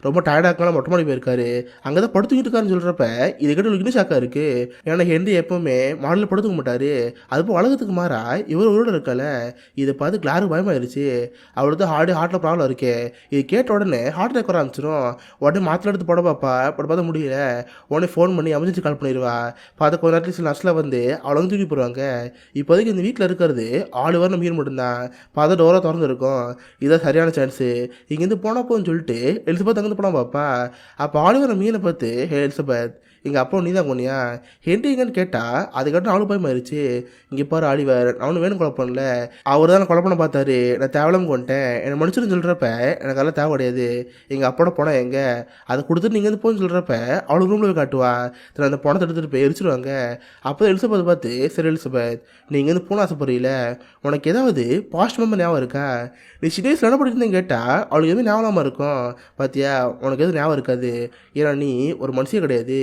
ரொம்ப டயர்டாக இருக்கலாம், மொட்டை மாடி போயிருக்காரு, அங்கே தான் படுத்துக்கிட்டு இருக்காருன்னு சொல்கிறப்ப இது கிட்ட இன்னும் ஷாக்காக இருக்குது. ஏன்னா ஹென்றி எப்போவுமே மாடலில் படுத்துக்க மாட்டார். அதுப்போ உலகத்துக்கு மாறா இவர் உயிரோட இருக்கல. இதை பார்த்து கிளாருக்கு பயமாயிருச்சு. அவளுக்கு ஹார்ட்டில் ப்ராப்ளம் இருக்கே. இது கேட்ட உடனே ஹார்ட் அட்டாக் வர ஆரம்பிச்சிடும். உடனே மாத்திரை எடுத்து போட பார்ப்பா. பட் பார்த்தா முடியல. உடனே ஃபோன் பண்ணி எமர்ஜென்சி கால் பண்ணிடுவா. பார்த்து கொஞ்ச நேரத்தில் சில நர்ஸில் வந்து அவளை வந்து தூக்கி போடுவாங்க. இப்போதைக்கு இந்த வீட்டில் இருக்கிறது ஆள் வர மீன் மட்டும்தான். பார்த்தா டோராக திறந்து இருக்கும். இதுதான் சரியான சான்ஸு. இங்கேருந்து போனால் போதுன்னு சொல்லிட்டு எலிசபெத் அங்கேருந்து போனால் பார்ப்பா. அப்போ ஆள் மீனை பார்த்து, ஹே எலிசபெத், எங்கள் அப்பா நீ தான் கொண்டியா, ஹென்றி எங்கன்னு கேட்டால் அதுக்கப்புறம் அவளுக்கு பயமாயிருச்சு. இங்கே பாரு ஆலிவர், நான் ஒன்றும் வேணும் கொலை பண்ணல, அவர் தான் கொலை பண்ண பார்த்தாரு, நான் தேவலாம் கொண்டேன், என்னை மனுஷன்னு சொல்கிறப்ப எனக்கு அதெல்லாம் தேவை கிடையாது. எங்கள் அப்போட பணம் எங்கே, அதை கொடுத்துட்டு நீங்கள் வந்து போன்னு சொல்கிறப்ப அவளுக்கு ரூமில் போய் காட்டுவா. அந்த பணத்தை எடுத்துகிட்டு போய் எரிச்சிடுவாங்க. அப்போ எலிசபெத் பார்த்து, சரி எலிசபெத், நீ இங்கேருந்து போன ஆசைப்படுறீல, உனக்கு ஏதாவது பாஸ்ட் மெம்பர் ஞாபகம் இருக்கா, நீ சின்ன வயசில் என்ன பண்ணிட்டு கேட்டால் அவளுக்கு எதுவும் ஞாபகமாக இருக்கும். பார்த்தியா, உனக்கு எதுவும் ஞாபகம் இருக்காது. ஏன்னா நீ ஒரு மனுஷன் கிடையாது,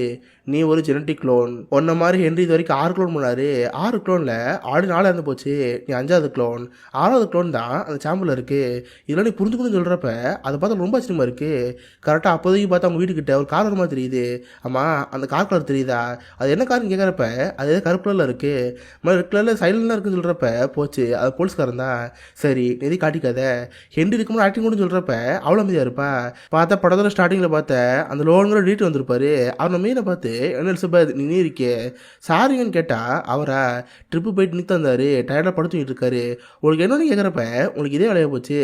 நீ ஒரு ஜெனட்டிக் க்ளோன். ஒன்றை மாதிரி ஹென்றி இது வரைக்கும் 6 க்ளோன் பண்ணாரு. 6 க்ளோனில் ஆடு 4 இறந்து போச்சு. நீ 5வது க்ளோன். 6வது க்ளோன் தான் அந்த சாம்பிள் இருக்குது. இதெல்லாம் நீ புரிஞ்சுக்கணும்னு சொல்கிறப்ப அதை பார்த்தா ரொம்ப ஆச்சரியமாக இருக்குது. கரெக்டாக அப்போதைக்கு பார்த்தா அவங்க வீட்டுக்கிட்ட ஒரு கார் வர மாதிரி தெரியுது. ஆமாம், அந்த கார் கலர் தெரியுதா, அது என்ன கார்னு கேட்குறப்ப அது ஏதோ கருப்பு கலரில் இருக்குது, மாதிரி ரெட் கலரில் சைலண்டாக இருக்குன்னு சொல்கிறப்ப போச்சு அது போலீஸ்காரன் தான். சரி நீ எதையும் காட்டிக்காத. ஹென்றி இருக்கும்போது ஆக்டிங் கூட சொல்கிறப்ப அவ்வளோ அமைதியாக இருப்பா. பார்த்தா படத்தோட ஸ்டார்டிங்கில் பார்த்த அந்த லோனுங்கிற டீட் வந்திருப்பாரு. அவர் மீனை பார்த்து, என்ன எலிசபெத் நீ இருக்கே சாரிங்கன்னு கேட்டால் அவரா ட்ரிப்பு போயிட்டு நிற்க வந்தார், டயர்டாக படுத்துக்கிட்டு இருக்காரு, உங்களுக்கு என்னன்னு கேட்குறப்ப உங்களுக்கு இதே வேலையாக போச்சு,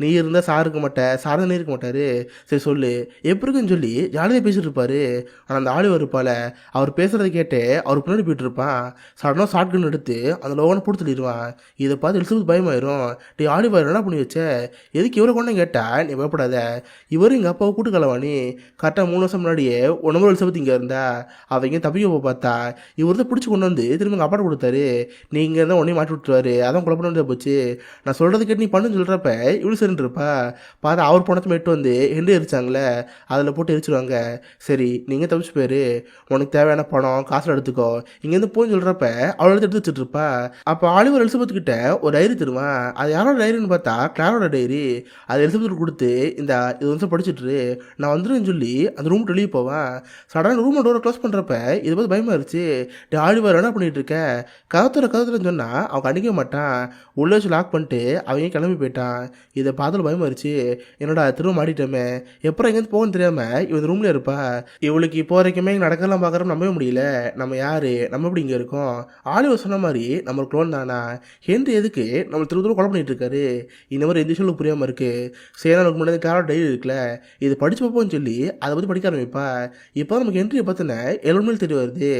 நீ இருந்தால் சார் இருக்க மாட்டேன், சார் தான் இருக்க மாட்டார், சரி சொல்லு எப்படி இருக்குன்னு சொல்லி ஜாலியாக பேசிட்டு இருப்பாரு. ஆனால் அந்த ஆலிவர் இருப்பால, அவர் பேசுகிறத கேட்டு அவர் பின்னாடி போயிட்டு இருப்பான். சடனாக ஷார்ட் கன் எடுத்து அந்த லோனை போட்டு தள்ளிடுவான். இதை பார்த்து எலிசபெத் பயமாயிரும். டே ஆலிவர் என்ன பண்ணி வச்ச, எதுக்கு இவரை கொண்டு கேட்டால் நீ பயப்படாத, இவரும் எங்கள் அப்பாவை கூட்டு கலவானி, கரெக்டாக 3 வருஷம் முன்னாடியே ஒன்று எலிசபெத் இங்கே இருந்தா, அவங்க தப்பிக்க போய் பார்த்தா இவர் தான் பிடிச்சி கொண்டு வந்து திரும்ப எங்கள் அப்பாட்ட கொடுத்தாரு, நீங்கள் இருந்தால் ஒன்றே மாட்டி விட்டுருவாரு, அதான் குழப்பம் வந்து போச்சு, நான் சொல்கிறது கேட்டு நீ பண்ணுன்னு சொல்கிறப்ப இவ்வளோ சரின்னு இருப்பா. பார்த்தா அவர் பணத்தை எட்டு வந்து ஹென்றி எரிச்சாங்களே, அதில் போட்டு எரிச்சிருவாங்க. சரி நீங்கள் தப்பிச்சு போயிரு, உனக்கு தேவையான பணம் காசில் எடுத்துக்கோ, இங்கேருந்து போய் சொல்கிறப்ப அவளை எடுத்து வச்சுட்டு இருப்பா. அப்போ ஆலிவர் எலிசபெத் கிட்ட ஒரு டைரி தருவான். அது யாரோட டைரின்னு பார்த்தா கிளாரோட டைரி. அது எலிசபெத் கொடுத்து இந்த இது வந்து படிச்சுட்டு நான் வந்துடுன்னு சொல்லி அந்த ரூம் வெளியே போவேன். சடனாக ரூம் டோரை க்ளோஸ் பண்ணுறப்ப இது பார்த்து பயமாக இருந்துச்சு. ஆலிவர் என்ன பண்ணிகிட்டு இருக்க, கதத்துலன்னு சொன்னால் அவன் கண்டிக்க மாட்டான், உள்ளே வச்சு லாக் பண்ணிட்டு அவங்க கிளம்பி போயிட்டான். இதை பார்த்துல பயமாக இருந்துச்சு. என்னோட திரும்ப மாட்டிட்டோமே, எப்போ எங்கேருந்து போகணும்னு தெரியாமல் இவன் ரூம்லேயே இருப்பா. இவளுக்கு இப்போ வரைக்குமே இங்கே நடக்கலாம் பார்க்குறோம் நம்பவே முடியல, நம்ம யார், நம்ம எப்படி இங்கே இருக்கோம், ஆலிவர் சொன்ன மாதிரி நம்ம க்ளோன் தானா, ஹென்றி எதுக்கு நம்ம திரும்ப கொலை பண்ணிட்டு இருக்காரு, இந்த மாதிரி எந்த விஷயம் புரியாமல் இருக்குது. சேனலுக்கு முன்னாடி காரோட டைரி இருக்குல்ல, இது படிச்சு பார்ப்போம்னு சொல்லி அதை பற்றி படிக்க ஆரம்பிப்பா. இப்போ நமக்கு ஹென்ரியை பார்த்து உடனே எலுமையில் தெரிய வருது.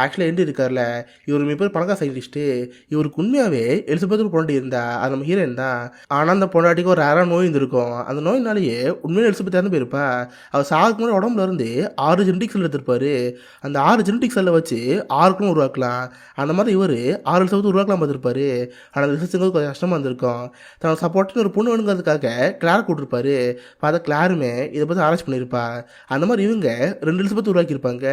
ஆக்சுவலாக ஹென்றி இருக்கார்ல, இவர் மிகப்பெரிய பணக்கார சயின்டிஸ்ட்டு. இவருக்கு உண்மையாகவே எலிசபெத் பொண்டாட்டி இருந்தா அது நம்ம ஹீரோயின் தான். ஆனால் அந்த பொண்டாட்டிக்கு ஒரு ரேரான நோய் இருந்திருக்கும். அந்த நோயினாலேயே உண்மையிலே எலிசபெத் இறந்து போயிருப்பா. அவர் சாகுக்கு முன்னாடி உடம்புல இருந்து 6 ஜெனடிக் செல் எடுத்திருப்பாரு. அந்த 6 ஜெனடிக் செல்லை வச்சு 6 குளோன் உருவாக்கலாம். அந்த மாதிரி இவர் 6 எலிசபெத் உருவாக்கலாம் பார்த்துருப்பாரு. ஆனால் ரிசர்ச்சுங்கிறது கொஞ்சம் கஷ்டமாக இருந்திருக்கும். தன்னோட சப்போர்ட்னு ஒரு பொண்ணு வேணுங்கிறதுக்காக கிளாரை கூட்டிருப்பாரு. பார்த்தா கிளாருமே இதை பற்றி ஆராய்ச்சி பண்ணியிருப்பா. அந்த மாதிரி இவங்க 2 எலிசபெத் உருவாக்கியிருப்பாங்க.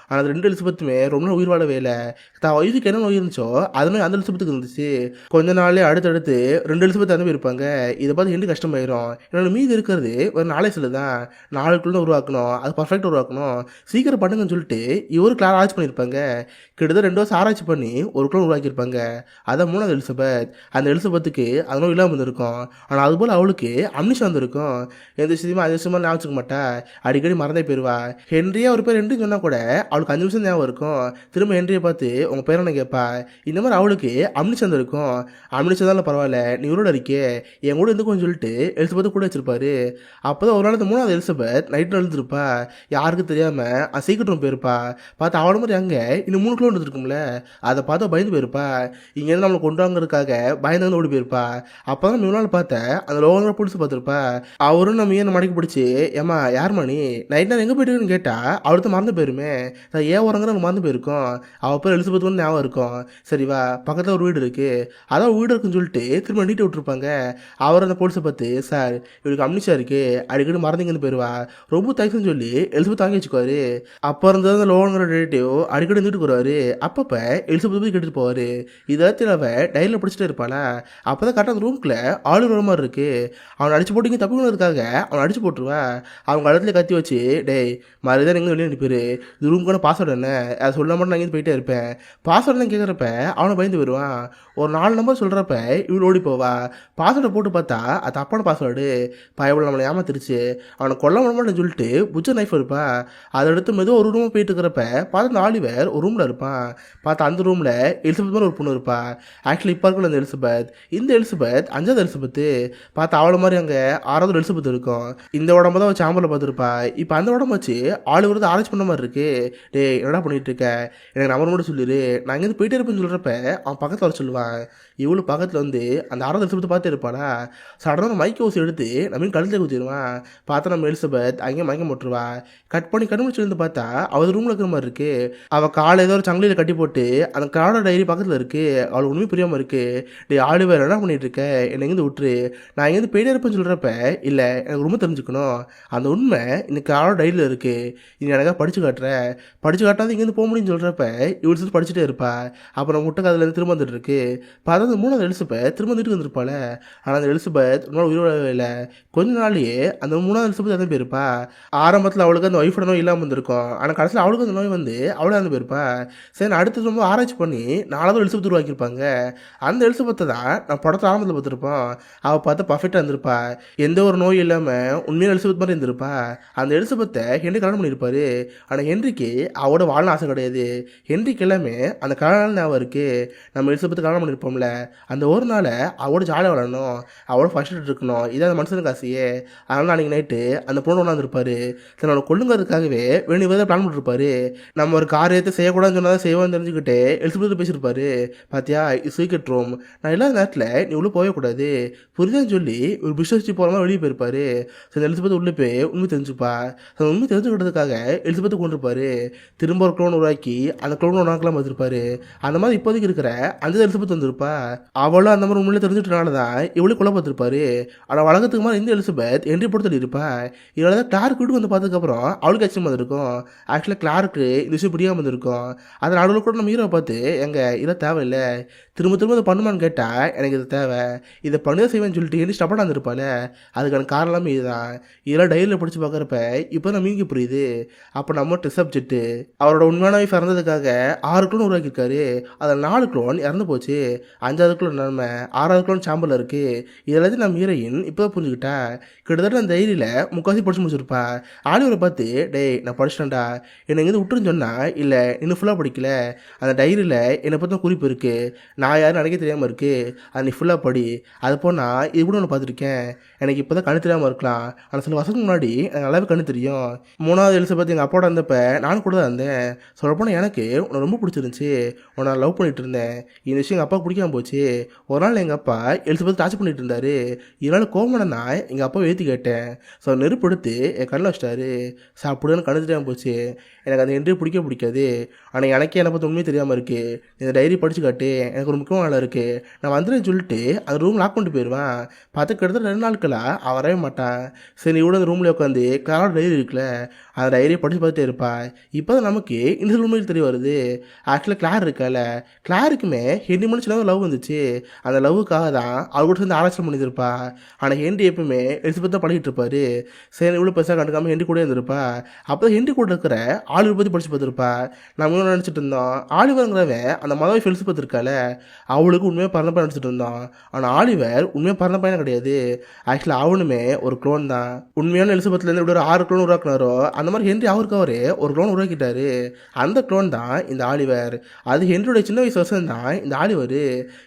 ஆனால் அந்த 2 எலிசபெத்துமே ரொம்ப நாள் உயிர் வாழவே இல்லை. தான் ஒய்ஃபுக்கு என்ன நோய் இருந்துச்சோ அதுமாதிரி அந்த எலிசபெத்துக்கு இருந்துச்சு. கொஞ்ச நாளே அடுத்தடுத்து 2 எலிசபெத் அந்த இருப்பாங்க. இதை பார்த்து ஹென்றி கஷ்டமாயிரும். என்னோட மீதி இருக்கிறது ஒரு 4 செல்லு தான், 4 குளோன் உருவாக்கணும், அது பர்ஃபெக்டாக உருவாக்கணும், சீக்கிரம் பண்ணுங்கன்னு சொல்லிட்டு இவரு கிளார் ஆராய்ச்சி பண்ணியிருப்பாங்க. கிட்டத்தட்ட 2 வருஷம் ஆராய்ச்சி பண்ணி ஒரு குளோன் உருவாக்கியிருப்பாங்க. அதான் 3வது எலிசபெத். அந்த எலிசபெத்துக்கு அது நோய் இல்லாமல் இருந்திருக்கும். ஆனால் அதுபோல் அவளுக்கு அம்னிஷா வந்திருக்கும். எந்த விஷயத்தையுமே 5 வருஷமா ஞாபகம் வச்சுக்க மாட்டா, அடிக்கடி மறந்தே போயிடுவா. ஹென்ரியா ஒரு பேர் ஹென்றி சொன்னால் கூட அவளுக்கு 5 நிமிஷம் ஞாபகம் இருக்கும். திரும்ப ஹென்ரியை பார்த்து உங்கள் பேர் என்ன கேட்பா. இந்த மாதிரி அவளுக்கு அம்னிஷா வந்திருக்கும். அம்னிஷா தான் பரவாயில்ல, நீ உருட இருக்கே, என் கூட இருந்துக்கும்னு சொல்லிட்டு எலிசபெத் கூட வச்சிருப்பாரு. அப்போ தான் ஒரு நாள் 3வது எலிசபெத் நைட்டில் எழுந்திருப்பா. யாருக்கு தெரியாமல் அது சீக்கிரம் ரூம் போயிருப்பா. பார்த்து அவள மாதிரி அங்கே இன்னும் 3 கிலோமீட்டர் இருக்கும்ல, அதை பார்த்து பயந்து போயிருப்பா. இங்கேருந்து நம்மளை கொண்டு வாங்கிறதுக்காக பயந்து வந்து ஓடி போயிருப்பா. அப்போ தான் முன்னாள் பார்த்த அந்த லோகங்களை பிடிச்சி பார்த்துருப்பா. அவரும் நம்ம ஏன் மடக்கி பிடிச்சி, ஏமா யார்மா நீ நைட் நேரம் எங்கே போயிட்டுன்னு கேட்டால் அவளுக்கு மறந்து போயிருமே. நான் ஏன் உறங்குற மறந்து போயிருக்கோம். அவள் பேர் எலிசபெத் வந்து ஞாபகம் இருக்கும். சரிவா, பக்கத்தில் ஒரு வீடு இருக்குது, அதான் வீடு இருக்குன்னு சொல்லிட்டு திரும்ப நீட்டு விட்டுருப்பாங்க. அவர் அந்த போலீஸை பார்த்து, சார் இவருக்கு அம்னிஷா இருக்குது, அடிக்கடி மறந்தீங்கன்னு போயிடுவா, ரொம்ப தேங்க்ஸ்ன்னு சொல்லி எலிசபெத் வாங்கி வச்சுக்குவாரு. அப்போ இருந்தது அந்த லோகங்கிற ரிலேட்டிவ் அடிக்கடி வந்துட்டு வருவார். அப்பப்போ எலிசபெத் போய் கேட்டுட்டு போவார். இதெல்லாம் அவள் டைரியில் படிச்சுட்டே இருப்பாளா. அப்போ தான் கரெக்டாக அந்த ரூம்குள்ளே ஆளு வர மாதிரி இருக்குது. அவனை அடிச்சு போட்டு இங்கே தப்பிக்கிறதுக்காக அவனை அடிச்சு போட்டுருவா. அவங்க இடத்துல கத்தி வச்சு, டேய் மறுதான் நீங்கள் வெளியே அனுப்பிடு, இது ரூமுக்கான பாஸ்வேர்டு என்ன, அதை சொல்ல மட்டும் நான் இங்கே போயிட்டே இருப்பேன், பாஸ்வேர்டு கேட்குறப்ப அவனை பயந்து வருவான். ஒரு 4 நம்பர் சொல்கிறப்ப இவள் ஓடி போவா. பாஸ்வேர்டை போட்டு பார்த்தா அது தப்பான பாஸ்வேர்டு. பயபுல நம்மளை ஏமாத்திருச்சு, அவனை கொல்ல மாட்டேன்னு சொல்லிட்டு புச்ச நைஃப் இருப்பா. அதை எடுத்து மெதுவாக ஒரு ரூமாக போயிட்டு இருக்கிறப்ப பார்த்து அந்த ஆலிவர் ஒரு ரூமில் இருப்பான். பார்த்தா அந்த ரூமில் எலிசபெத் மாதிரி ஒரு பொண்ணு இருப்பா. ஆக்சுவலி இப்போ இருக்கிற இந்த எலிசபெத் 5வது எலிசபெத்து. பார்த்தா அவளை மாதிரி அங்கே 6வது எலிசபெத் இருக்கும். இந்த உடம்பு தான் சாம்பலில் பார்த்துருப்பா. இப்போ அந்த உடம்பு வச்சு ஆளு வந்து ஆராய்ச்சி பண்ண மாதிரி இருக்கு. டே என்னடா பண்ணிட்டு இருக்க, எனக்கு நம்பர் மட்டும் சொல்லிடு, நான் இங்கேருந்து போயிட்டே இருப்பேன்னு சொல்கிறப்ப அவன் பக்கத்தில் வர சொல்லுவான். இவ்வளோ பக்கத்தில் வந்து அந்த 6வது எலிசபெத்தை பார்த்து இருப்பாளா. சடனாக மைக் ஊசி எடுத்து நம்ம கழுத்தில் ஊற்றிடுவான். பார்த்தா நம்ம எலிசபெத் அங்கேயே மயக்கம் போட்டுருவா. கட் பண்ணி கண்டுபிடிச்சிருந்து பார்த்தா அவள் ரூமில் இருக்கிற மாதிரி இருக்கு. அவள் காலை ஏதோ ஒரு சங்கிலியில் கட்டி போட்டு அந்த கார்டோட டைரி பக்கத்தில் இருக்கு. அவள் உண்மை புரியாமல் இருக்கு. டே ஆளு வேறு என்ன பண்ணிட்டு இருக்க, என்னை எங்கேருந்து விட்டுரு, நான் எங்கேருந்து போயிட்டே இருப்பேன்னு சொல்கிறப்ப இல்லை எனக்கு ரொம்ப தெரிஞ்சுக்கணும், அந்த உண்மை இந்த கார்டோட டைரியில் இருக்கு, நீ எனக்காக படிச்சு காட்டாது இங்கேருந்து போக முடியும்னு சொல்கிறப்ப இவள் சேர்த்து படிச்சுட்டே இருப்பா. அப்புறம் முட்டை காதில் திரும்ப வந்துட்டு இருக்கு. பார்த்தா அந்த 3வது எலிசபெத் திரும்ப வீட்டுக்கு வந்திருப்பாள். ஆனால் அந்த எலிசபெத் ரொம்ப உயிரோடவே இல்லை. கொஞ்ச நாள்லயே அந்த 3வது எலிசபெத் இறந்து போயிருப்பா. ஆரம்பத்தில் அவளுக்கு அந்த ஒய்ஃபோட நோய் இல்லாமல் வந்திருக்கும். ஆனால் கடைசியில் அவளுக்கு அந்த நோய் வந்து அவளே இறந்து போயிருப்பா. சரி, அடுத்து ரொம்ப ஆராய்ச்சி பண்ணி 4வது எலிசபெத் உருவாக்கியிருப்பாங்க. அந்த எலிசபெத்தை தான் நான் படத்தை ஆரம்பத்தில் பார்த்துருப்போம். அவள் பார்த்து பர்ஃபெக்டாக இருந்திருப்பா, எந்த ஒரு நோய் இல்லாமல் உண்மையான எலிசபெத் மாதிரி இருந்திருப்பா. அந்த எலிசபெத்தை ஹென்றி கல்யாணம் பண்ணியிருப்பாரு. ஆனால் ஹென்றிக்கு அவளோட வாழணும் ஆசை கிடையாது. ஹென்றிக்கு எல்லாமே அந்த கல்யாணம் ஞாபகம் இருக்குது. நம்ம எலிசபெத்து கல்யாணம் பண்ணியிருப்போம்ல, அந்த ஒரு நாளை அவளோட ஜாலியாக வளரணும், அவளோட ஃபர்ஸ்ட் இருக்கணும், இதான் அந்த மனுஷனுக்கு ஆசையே. அதனால் அன்றைக்கி நைட்டு அந்த பொண்ணு ஒன்றாந்துருப்பாரு. தன்னோட கொள்ளுங்கிறதுக்காகவே வேணும் விதத்தை பிளான் பண்ணிருப்பாரு. நம்ம ஒரு காரியத்தை செய்யக்கூடாதுன்னு சொன்னால் செய்வோம்னு தெரிஞ்சுக்கிட்டு எலிசபெத் பேசியிருப்பாரு. பார்த்தியா இது சீக்கிரம் ரூம், நான் இல்லாத நேரத்தில் நீ உள்ளே போகவே கூடாது புரியுதான்னு சொல்லி ஒரு பிஸ்னஸ் போகிற மாதிரி வெளியே போயிருப்பாரு. சரி, எலிசபெத் உள்ளே போய் உண்மை தெரிஞ்சுப்பா. அந்த உண்மை தெரிஞ்சுக்கிட்டதுக்காக எலிசபெத்து கொண்டிருப்பாரு. திரும்ப ஒரு க்ளோன் உருவாக்கி அந்த க்ளோன் உருவாக்கலாம் பார்த்துருப்பாரு. அந்த மாதிரி இப்போதைக்கு இருக்கிற அந்த எலிசபெத் வந்திருப்பா. அவளும் அந்த மாதிரி உண்மையிலே தெரிஞ்சுட்டனால தான் இவளே கொலை பார்த்துருப்பாரு. ஆனால் வழக்கத்துக்கு மாதிரி இந்த எலிசபெத் என்ட்ரி போட்டு இருப்பா. இதனால தான் கிளார்க் வீட்டுக்கு வந்து பார்த்ததுக்கப்புறம் அவளுக்கு ஆச்சரியம் வந்திருக்கும். ஆக்சுவலாக கிளார்க்கு இந்த விஷயம் புரியாமல் வந்திருக்கும். அதை நடுவில் கூட நம்ம ஹீரோவை பார்த்து இதை தேவையில்லை, திரும்ப திரும்ப இதை பண்ணுமான்னு கேட்டால் எனக்கு இது தேவை, இதை பண்ணி செய்வேன்னு சொல்லிட்டு என்ன ஸ்டப்படாக இருந்திருப்பாள். அதுக்கான காரணமே இதுதான். இதெல்லாம் டைரியில் படித்து பார்க்குறப்ப இப்போ நம்ம மீங்க புரியுது. அப்போ நம்ம டெஸ்ட் சப்ஜெக்ட்டு அவரோட உண்மையான வைஃப் இறந்ததுக்காக 6 க்ளோன் உருவாக்கியிருக்காரு. அதில் 4 க்ளோன் இறந்து போச்சு, 5வது க்ளோன் நம்ம 6வது க்ளோன் சாம்பலில் இருக்குது. இதெல்லாத்தையும் நம்ம ஹீரோயின் இப்போ தான் புரிஞ்சுக்கிட்டா. கிட்டத்தட்ட அந்த டைரியில் முக்காசி படிச்சு முடிச்சிருப்பா. ஆலிவரை பார்த்து, டேய் நான் படிச்சிட்டேன்டா, என்னை இங்கேருந்து விட்டுருன்னு சொன்னால் இல்லை இன்னும் ஃபுல்லாக படிக்கல, அந்த டைரியில் என்னை பற்றி குறிப்பு இருக்குது, நான் யாரும் நினைக்க தெரியாமல் இருக்குது, அதை நீ ஃபுல்லாக படி. அது போல் நான் இது கூட ஒன்று பார்த்துருக்கேன், எனக்கு இப்போ தான் கண்ணு தெரியாமல் இருக்கலாம், ஆனால் சில வருஷத்துக்கு முன்னாடி எனக்கு நல்லாவே கண்ணு தெரியும். 3வது எலிசபெத் எங்கள் அப்பாவோட இருந்தப்போ நானும் கூட தான் இருந்தேன். சொல்லப்போனால் எனக்கு உன்னை ரொம்ப பிடிச்சிருந்துச்சி. உன்னை லவ் பண்ணிட்டு இருந்தேன். இந்த விஷயம் எங்கள் அப்பாவுக்கு பிடிக்காம போச்சு. ஒரு நாள் எங்கள் அப்பா எலிசபெத் டார்ச்சர் பண்ணிட்டு இருந்தாரு. இதனால கோவமான நான் எங்கள் அப்பாவை ஏற்றி கேட்டேன். ஸோ நெருப்பு எடுத்து என் கண்ணில் வச்சிட்டாரு. சாப்பிடுன்னு கண்ணு தெரியாமல் போச்சு. எனக்கு அந்த என்ட்ரி பிடிக்காது. ஆனால் எனக்கே என்னை பற்றி உண்மையே தெரியாமல் இருக்குது. இந்த டைரி படித்து காட்டு, எனக்கு ஒரு முக்கியமான வேலை இருக்குது, நான் வந்துடுறேன்னு சொல்லிட்டு அந்த ரூம் லாக் பண்ணிட்டு போயிடுவேன். பார்த்து கிட்டத்தட்ட 2 நாட்களா அவன் வரவே மாட்டான். சரி இவ்வளோ அந்த ரூமில் உட்காந்து கிளாரோட டைரி இருக்குல்ல, அந்த டைரியை படித்து பார்த்துட்டே இருப்பா. இப்போ தான் நமக்கு இந்த உண்மையில் தெரிய வருது. ஆக்சுவலாக கிளார் இருக்கால, கிளாருக்குமே ஹென்ரி மனு சின்ன லவ் வந்துச்சு. அந்த லவ்வுக்காக தான் அவர் கூட சேர்ந்து ஆராய்ச்சி பண்ணியிருப்பா. ஆனால் ஹென்ரி எப்பவுமே எலிசபெத் தான் பண்ணிகிட்டு இருப்பாரு. சரி இவ்வளோ பெருசாக கண்டுக்காமல் ஹென்ரி கூட இருந்திருப்பா. அப்போ தான் ஹென்ரி கூட இருக்கிற ஆலிவர் பற்றி படித்து பார்த்துருப்பா. நம்ம இன்னும் நினச்சிட்டு இருந்தோம் ஆலிவருங்கிறவன் அந்த மதவை எலிசபெத் இருக்கால, அவளுக்கு உண்மையாக பிறந்த பையன் நினச்சிட்டு இருந்தோம். ஆனால் ஆலிவர் உண்மையாக பிறந்த பையன் கிடையாது. ஆக்சுவலாக அவனுமே ஒரு க்ளோன் தான். உண்மையான எலிசபெத்லேருந்து இப்படி ஒரு 6 க்ளோன் உருவாக்குனாரோ அந்த மாதிரி ஹென்ரி அவருக்கு அவரே ஒரு க்ளோன் உருவாக்கிட்டாரு. அந்த க்ளோன் தான் இந்த ஆலிவர். அது ஹென்ரியோட சின்ன வயசு வருஷம் தான் இந்த ஆலிவர்.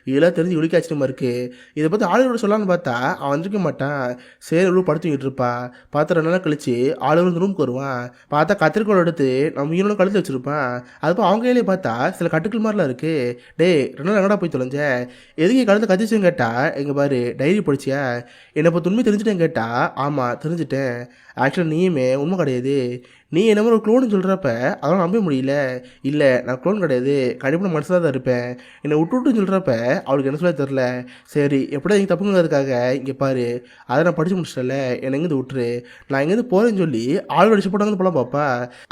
இதெல்லாம் தெரிஞ்சு இவளுக்கு ஆச்சரியமா இருக்கு. இதை பற்றி ஆலிவரோட சொல்லலான்னு பார்த்தா அவன் வந்திருக்க மாட்டான். சரி இவ்வளோ படுத்துக்கிட்டு இருப்பா. பார்த்து 2 நாள் கழிச்சு ஆலிவர் இந்த ரூமுக்கு வருவான். பார்த்தா கத்திரிக்கோள் எடுத்து நம்ம ஈரோட கழுத்து வச்சிருப்பான். அதுப்போ அவங்க கையிலே பார்த்தா சில கட்டுக்கள் மாதிரிலாம் இருக்கு. டே 2 நாள் எங்கடா போய் தொலைஞ்ச, எதுக்கு கழுத்தை கத்திச்சுன்னு கேட்டா, எங்க பாரு டைரி படிச்சியா, என்னை இப்போ உண்மை தெரிஞ்சுட்டேன்னு கேட்டா, ஆமாம் தெரிஞ்சுட்டேன். ஆக்சுவலாக நீயுமே உண்மை கிடையாது. நீ என்ன மாதிரி ஒரு க்ளோன்னு சொல்கிறப்ப அதெல்லாம் நம்ப முடியல. இல்லை நான் க்ளோன் கிடையாது, கண்டிப்பாக நான் மனசில் தான் இருப்பேன். என்னை விட்டுன்னு சொல்கிறப்ப அவளுக்கு என்ன சொல்ல தெரில. சரி எப்படியா நீங்கள் தப்புங்கிறதுக்காக இங்கே பாரு, அதை நான் படித்து முடிச்சிட்டல, என்னை எங்கேருந்து விட்டுரு, நான் எங்கேருந்து போகிறேன்னு சொல்லி ஆள் அடிச்சு போட்டாங்கன்னு போகலாம் பாப்பா.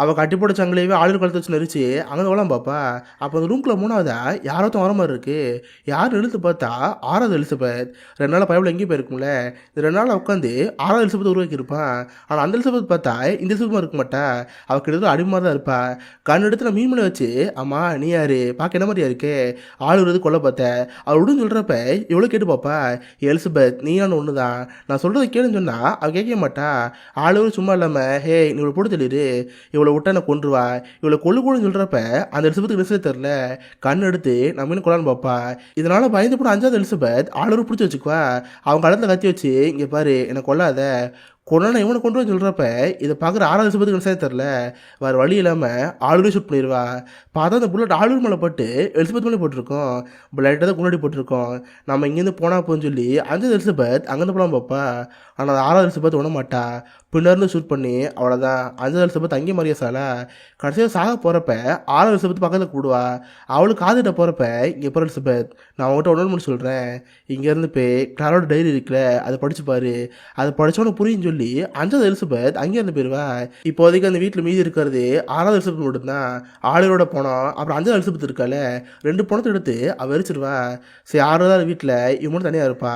அவள் கட்டி போட்ட சங்கிலேயே ஆளுநர் கழுத்து வச்சு நெரிச்சு அங்கே போகலாம் பாப்பா. அப்போ அந்த ரூம்குள்ளே 3ஆவதா யாராவது வர மாதிரி இருக்குது. யாரும் எழுத்து பார்த்தா 6வது எலிசபெத். 2 நாள் பைபிள் எங்கேயும் போயிருக்கும்ல, இந்த 2 நாள் உட்காந்து 6வது எலிசபெத் உருவாக்கி இருப்பான். ஆனால் அந்த எலிசபெத் பார்த்தா இந்த எலிசபெத் இருக்க மாட்டா. அவள் கிட்டத்தட்ட அடிமை தான் இருப்பா. கண் எடுத்து நான் மீன் பண்ண வச்சு, அம்மா நீ யாரு, பார்க்க என்ன மாதிரியா இருக்கு, ஆள் வருது கொல்ல பார்த்த, அவள் விடுன்னு சொல்கிறப்ப இவ்வளோ கேட்டு பாப்பா. எலிசபெத் நீயான ஒன்று தான், நான் சொல்கிறத கேளுன்னு சொன்னால் அவள் கேட்க மாட்டா. ஆளுவர் சும்மா இல்லாமல் ஹே நீ இவ்வளோ போட்டு தெளிரு, இவ்வளோ விட்டா நான் கொண்டுருவா, இவ்வளோ கொள்ளுன்னு சொல்கிறப்ப அந்த எலிசபெத்துக்கு ரிசல்ட் தெரில. கண் எடுத்து நான் மீன் கொள்ளான்னு பாப்பா. இதனால் பயந்து போன 5வது எலிசபெத் ஆளுவர் பிடிச்சி வச்சுக்குவா. அவங்க கடத்தில் கத்தி வச்சு, இங்கே பாரு என்னை கொல்லாத, கொரோனா இவனை கொண்டு வந்து சொல்கிறப்ப இதை பார்க்குற 6வது எலிசபெத்துக்கு நினைச்சா தெரில. வேறு வழி இல்லாமல் ஆளுநரே ஷூட் பண்ணிடுவா. பார்த்தா அந்த புல்லட் ஆளுநர் மேலே பட்டு எலிசபெத் மேலே போட்டிருக்கோம். பிளட்டை தான் முன்னாடி போட்டிருக்கோம். நம்ம இங்கேருந்து போனால் போன்னு சொல்லி 5வது எலிசபெத் அங்கேருந்து போகலாம் பார்ப்பா. ஆனால் 6வது எலிசபெத் விட மாட்டா. பின்னர்ந்து ஷூட் பண்ணி அவ்வளோதான் 5வது எலிசபெத் அங்கேயே மாதிரியா சாலா. கடைசியாக சாக போகிறப்ப 6வது எலிசபெத் பக்கத்தில் கூடுவா. அவளுக்கு காதுகிட்ட போகிறப்ப இங்கே போகிற எலிசபெத் நான் அவங்ககிட்ட ஒன்று மட்டும் சொல்கிறேன், இங்கேருந்து போய் கிளாரோட டைரி இருக்குல்ல அதை படிச்சு பாரு, அதை படித்தவொன்னு புரியுன்னு சொல்லி 5வது எலிசபெத் அங்கேருந்து போயிடுவா. இப்போதைக்கு அந்த வீட்டில் மீதி இருக்கிறது 6வது எலிசபெத் மட்டும்தான். ஆளுநரோட போனோம். அப்புறம் 5வது எலிசபெத் இருக்கால, 2 பணத்தை எடுத்து அவள் எரிச்சிருவா. சரி 6வது வீட்டில் இவன் மட்டும் தனியாக இருப்பா.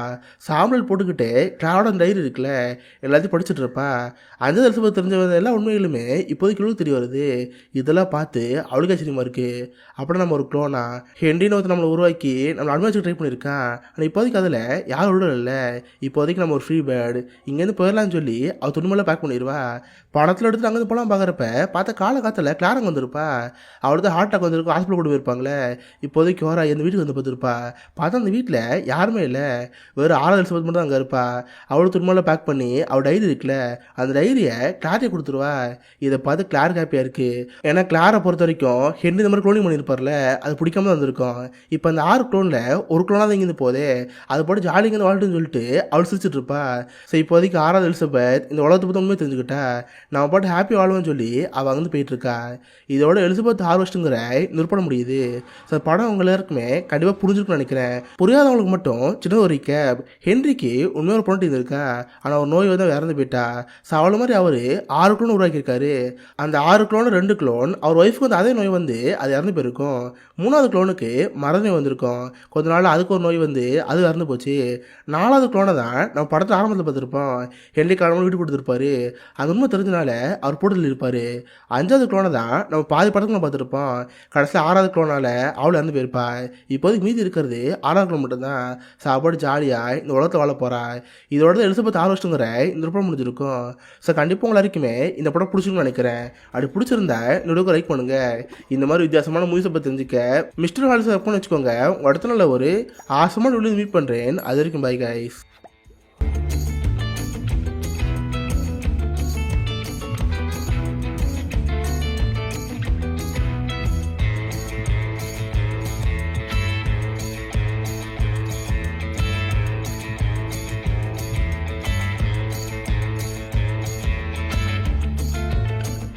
சாம்பல் போட்டுக்கிட்டு கிளாரோட டைரி இருக்குல்ல எல்லாத்தையும் படிச்சுட்டு இருப்பா. 5வது எலிசபெத் தெரிஞ்சவங்க எல்லா உண்மைகளுமே இப்போதைக்கு இவளுக்கு தெரிய வருது. இதெல்லாம் பார்த்து அவளுக்கு ஆச்சரியமா இருக்கு. அப்புறம் நம்ம ஒரு க்ளோனா ஹென்ரின்னு ஒருத்தர் நம்மளை உருவாக்கி நம்மளை அனுமதிச்சு ட்ரை பண்ணியிருக்கான். ஆனால் இப்போதைக்கு அதில் யாரும் விட இல்லை. இப்போதைக்கு நம்ம ஒரு ஃப்ரீ பேர்டு இங்கேருந்து போயிடலான்னு சொல்லி அவள் துணிமெல்லாம் பேக் பண்ணிடுவா. பணத்தில் எடுத்துட்டு அங்கேருந்து போகலாம் பார்க்குறப்ப பார்த்தா காலத்தில் கிளாரங்க வந்திருப்பா. அவளுக்கு ஹார்ட் அட்டாக் வந்திருக்கும், ஹாஸ்பிட்டல் கொண்டு போயிருப்பாங்களே. இப்போதைக்கு வர எந்த வீட்டுக்கு வந்து பார்த்துருப்பா. பார்த்தா அந்த வீட்டில் யாருமே இல்லை, வெறும் 6வது எலிசபெத் மட்டும் தான் அங்கே இருப்பா. அவளுக்கு துணிமெல்லாம் பேக் பண்ணி அவள் டைரி இருக்குல்ல அந்த டைரியை கிளாரே கொடுத்துருவா. இதை பார்த்து கிளார் ஹாப்பியாக இருக்குது. ஏன்னா கிளாரை பொறுத்த வரைக்கும் ஹென்ரி இந்த மாதிரி க்ளோனிங் பண்ணியிருப்பார்ல, அது பிடிக்காம தான் வந்திருக்கும். இப்போ அந்த 6 க்ளோனில் ஒரு க்ளோனாக தான் இங்கேருந்து போதே, அதை போட்டு ஜாலிங்க வாழ்ட்டுன்னு சொல்லிட்டு அவள் சிரிச்சிட்டு இருப்பா. ஸோ இப்போதைக்கு 6வது எலிசபெத் இந்த உலகத்தை பற்றி உண்மையை தெரிஞ்சுக்கிட்டா. நம்ம பாட்டு ஹாப்பி வாழ்வோன்னு சொல்லி அவள் அங்கே போயிட்டுருக்கா. இதோட எலிசபெத் ஹார்வெஸ்ட்டுங்கிற நிறுவன முடியுது. ஸோ படம் அவங்க எல்லாருக்குமே கண்டிப்பாக புரிஞ்சுருக்குன்னு நினைக்கிறேன். புரியாதவங்களுக்கு மட்டும் சின்ன ஒரு ரீகேப். ஹென்ரிக்கு உண்மையாக ஒரு பொண்ணு இருக்கா, ஆனால் ஒரு நோய் வந்து இறந்து போயிட்டா. ஸோ அவளை மாதிரி அவர் 6 க்ளோன் உருவாக்கியிருக்காரு. அந்த 6 க்ளோன் 2 க்ளோன் அவர் ஒய்ஃபுக்கு வந்து அதே நோய் வந்து அது இறந்து போயிருக்கும். 3வது க்ளோனுக்கு மரணம் வந்திருக்கும். கொஞ்ச நாள் அதுக்கு ஒரு நோய் வந்து அது இறந்து போச்சு. 4வது க்ளோனை தான் நம்ம படத்தில் ஆரம்பத்தில் பார்த்துருப்போம். ஹென்ரி காலமாக வீட்டு கொடுத்துருப்பாரு. அது உண்மை தெரிஞ்சனால அவர் போட்டதில் இருப்பார். 5வது க்ளோனை தான் நம்ம பாதி படத்தில் பார்த்துருப்போம். கடைசியில் 6வது க்ளோனால் அவள் இறந்து போயிருப்பா. இப்போதைக்கு மீதி இருக்கிறது 6வது க்ளோன் மட்டும்தான். சாப்பாடு ஜாலியாக இந்த உலகத்தில் வாழ போகிறா. இதோட எலிசபெத் ஹார்வெஸ்ட்டுங்கிற இந்த படம் முடிஞ்சிருக்கும். ஸோ கண்டிப்பாக உங்கள் எல்லாருக்குமே இந்த படம் பிடிச்சிருக்குன்னு நினைக்கிறேன். அப்படி பிடிச்சிருந்தா என்னோட லைக் பண்ணுங்கள். இந்த மாதிரி வித்தியாசமான மூவிஸை பற்றி தெரிஞ்சுக்க மிஸ்டர் ஹாலிஸ் பண்ணி வச்சுக்கோங்க. உங்கள் அடுத்த நாள் ஒரு ஆசமான வீடியோ மீட் பண்ணுறேன். அது வரைக்கும் பை கைஸ்.